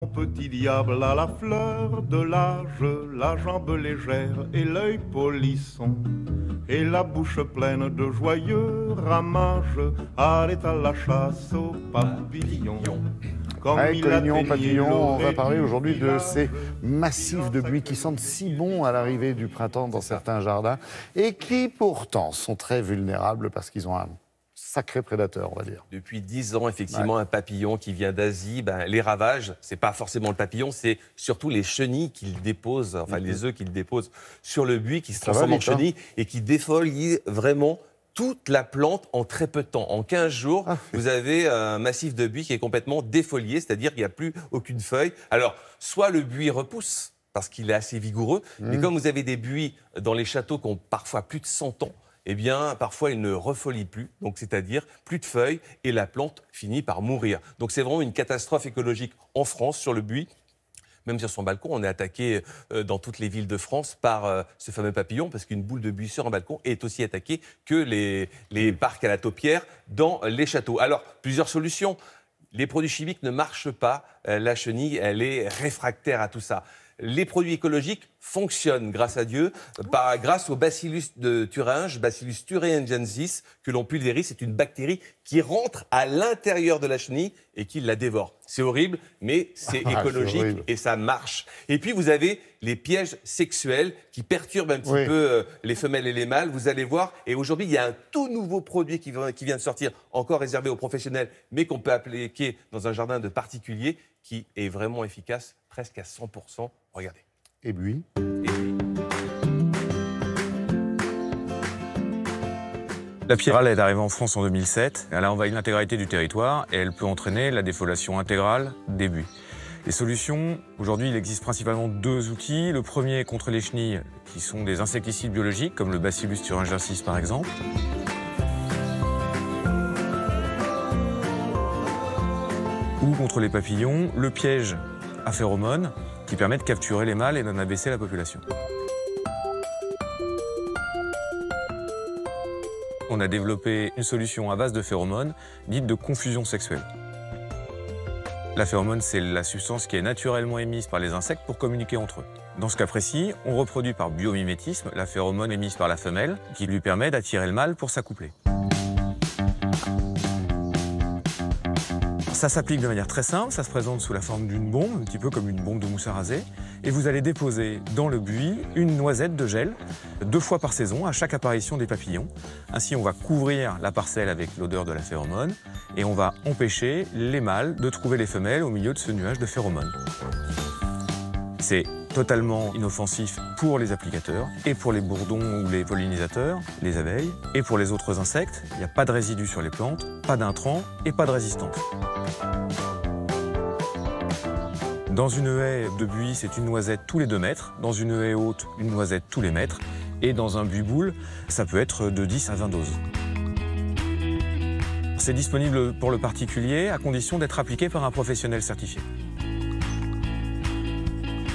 Petit diable à la fleur de l'âge, la jambe légère et l'œil polisson, et la bouche pleine de joyeux ramages, allait à la chasse aux papillons. Avec Collignon, Papillon, on va parler aujourd'hui de ces massifs de buis qui sentent si bon à l'arrivée du printemps dans certains jardins et qui pourtant sont très vulnérables parce qu'ils ont un sacré prédateur, on va dire. Depuis 10 ans, effectivement, un papillon qui vient d'Asie, les ravages, c'est pas forcément le papillon, c'est surtout les chenilles qu'il dépose, enfin les œufs qu'il dépose sur le buis, qui se transforment en chenilles et qui défolient vraiment toute la plante en très peu de temps. En 15 jours, vous avez un massif de buis qui est complètement défolié, c'est-à-dire qu'il n'y a plus aucune feuille. Alors, soit le buis repousse, parce qu'il est assez vigoureux, mais comme vous avez des buis dans les châteaux qui ont parfois plus de 100 ans, eh bien, parfois, il ne refolie plus, donc c'est-à-dire plus de feuilles, et la plante finit par mourir. Donc c'est vraiment une catastrophe écologique en France sur le buis. Même sur son balcon, on est attaqué dans toutes les villes de France par ce fameux papillon, parce qu'une boule de buis sur un balcon est aussi attaquée que les parcs à la taupière dans les châteaux. Alors, plusieurs solutions. Les produits chimiques ne marchent pas. La chenille, elle est réfractaire à tout ça. Les produits écologiques fonctionnent, grâce à Dieu, grâce au bacillus de Thuringe, Bacillus thuringiensis, que l'on pulvérise. C'est une bactérie qui rentre à l'intérieur de la chenille et qui la dévore. C'est horrible, mais c'est écologique et ça marche. Et puis, vous avez les pièges sexuels qui perturbent un petit peu les femelles et les mâles. Vous allez voir. Et aujourd'hui, il y a un tout nouveau produit qui vient de sortir, encore réservé aux professionnels, mais qu'on peut appliquer dans un jardin de particulier, qui est vraiment efficace, presque à 100%. Regardez. Et buis. La pyrale est arrivée en France en 2007. Elle a envahi l'intégralité du territoire et elle peut entraîner la défoliation intégrale des buis. Les solutions, aujourd'hui, il existe principalement deux outils. Le premier est contre les chenilles, qui sont des insecticides biologiques, comme le Bacillus thuringiensis par exemple. Ou contre les papillons, le piège à phéromones, qui permet de capturer les mâles et d'en abaisser la population. On a développé une solution à base de phéromones, dite de confusion sexuelle. La phéromone, c'est la substance qui est naturellement émise par les insectes pour communiquer entre eux. Dans ce cas précis, on reproduit par biomimétisme la phéromone émise par la femelle, qui lui permet d'attirer le mâle pour s'accoupler. Ça s'applique de manière très simple, ça se présente sous la forme d'une bombe, un petit peu comme une bombe de mousse à raser. Et vous allez déposer dans le buis une noisette de gel, 2 fois par saison, à chaque apparition des papillons. Ainsi, on va couvrir la parcelle avec l'odeur de la phéromone et on va empêcher les mâles de trouver les femelles au milieu de ce nuage de phéromones. C'est totalement inoffensif pour les applicateurs et pour les bourdons ou les pollinisateurs, les abeilles, et pour les autres insectes. Il n'y a pas de résidus sur les plantes, pas d'intrants et pas de résistance. Dans une haie de buis, c'est une noisette tous les 2 mètres. Dans une haie haute, une noisette tous les mètres. Et dans un buis-boule, ça peut être de 10 à 20 doses. C'est disponible pour le particulier à condition d'être appliqué par un professionnel certifié.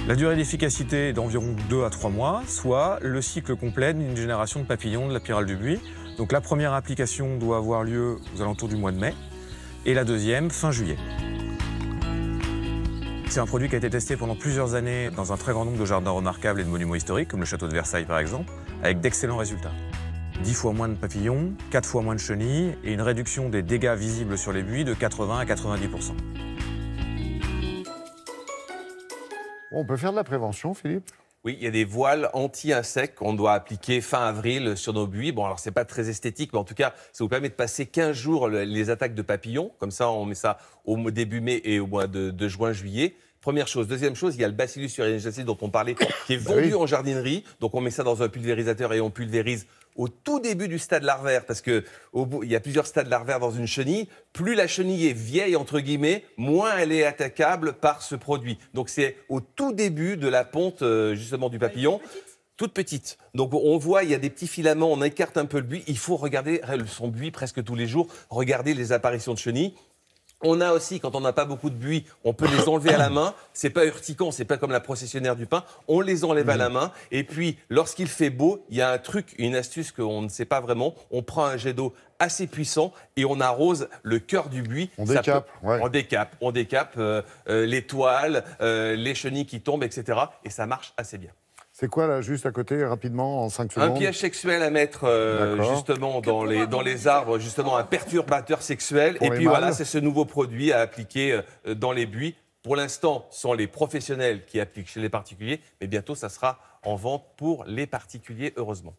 La durée d'efficacité est d'environ 2 à 3 mois, soit le cycle complet d'une génération de papillons de la pyrale du buis. Donc la première application doit avoir lieu aux alentours du mois de mai et la deuxième fin juillet. C'est un produit qui a été testé pendant plusieurs années dans un très grand nombre de jardins remarquables et de monuments historiques, comme le château de Versailles par exemple, avec d'excellents résultats. 10 fois moins de papillons, 4 fois moins de chenilles et une réduction des dégâts visibles sur les buis de 80 à 90%. On peut faire de la prévention, Philippe ? Oui, il y a des voiles anti-insectes qu'on doit appliquer fin avril sur nos buis. Bon, alors c'est pas très esthétique, mais en tout cas, ça vous permet de passer 15 jours les attaques de papillons. Comme ça, on met ça au début mai et au mois de juin-juillet. Première chose. Deuxième chose, il y a le Bacillus thuringiensis dont on parlait, qui est vendu en jardinerie. Donc on met ça dans un pulvérisateur et on pulvérise au tout début du stade larvaire, parce qu'il y a plusieurs stades larvaires dans une chenille. Plus la chenille est vieille, entre guillemets, moins elle est attaquable par ce produit. Donc c'est au tout début de la ponte, justement, du papillon. Toute petite. Donc on voit, il y a des petits filaments, on écarte un peu le buis. Il faut regarder son buis presque tous les jours, regarder les apparitions de chenilles. On a aussi, quand on n'a pas beaucoup de buis, on peut les enlever à la main. C'est pas urticant, c'est pas comme la processionnaire du pain. On les enlève à la main. Et puis, lorsqu'il fait beau, il y a un truc, une astuce qu'on ne sait pas vraiment. On prend un jet d'eau assez puissant et on arrose le cœur du buis. On décape. On décape les toiles, les chenilles qui tombent, etc. Et ça marche assez bien. C'est quoi, là, juste à côté, rapidement, en 5 secondes? Un piège sexuel à mettre justement dans les arbres, justement un perturbateur sexuel. Pour et les puis mâles. voilà, c'est ce nouveau produit à appliquer dans les buis. Pour l'instant, ce sont les professionnels qui appliquent chez les particuliers, mais bientôt, ça sera en vente pour les particuliers, heureusement.